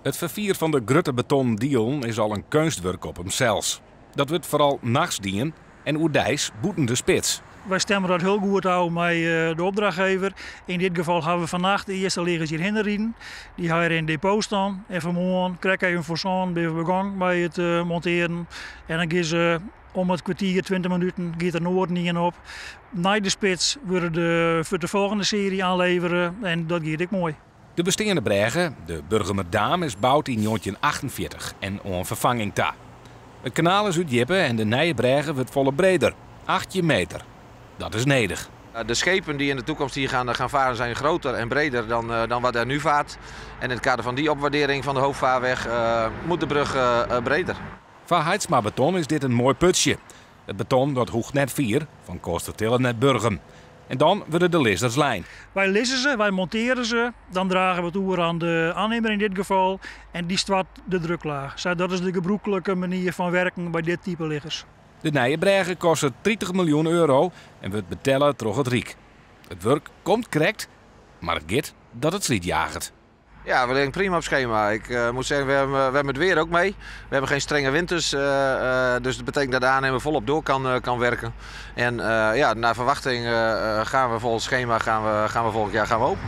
Het vervier van de Grutte Beton Dielen is al een kunstwerk op hemzelf. Dat wordt vooral nachts dienen en oerdijs boeten de spits. Wij stemmen dat heel goed uit met de opdrachtgever. In dit geval hebben we vannacht de eerste liggers hierheen gereden. Die hebben in het depot staan. En vanmorgen krijg ik even voor zon, ben we begonnen bij het monteren. En dan gaan ze om het kwartier, 20 minuten, gaat er noorden in op. Na de spits worden we voor de volgende serie aanleveren en dat gaat ik mooi. De bestaande bregen, de Burgermerdaam, is gebouwd in 1948 en on vervanging ta. Het kanaal is uitjeppen en de nieuwe bregen wordt volle breder, 8 meter. Dat is nedig. De schepen die in de toekomst hier gaan varen zijn groter en breder dan wat er nu vaart. En in het kader van die opwaardering van de hoofdvaarweg moet de brug breder. Voor Heidsma Beton is dit een mooi putsje. Het beton dat hoegt net 4, van Kostertil net Burgum. En dan worden de lizardslijn. Wij lissen ze, wij monteren ze, dan dragen we het oer aan de aannemer in dit geval en die start de druklaag. Dat is de gebruikelijke manier van werken bij dit type liggers. De nieuwe bregen kosten 30 miljoen euro en wordt betellen door het Rijk. Het werk komt correct, maar het gaat dat het sliet jaagt. Ja, we liggen prima op schema. Ik moet zeggen, we hebben het weer ook mee. We hebben geen strenge winters, dus dat betekent dat de aannemer volop door kan werken. En naar verwachting gaan we volgens schema gaan we volgend jaar open.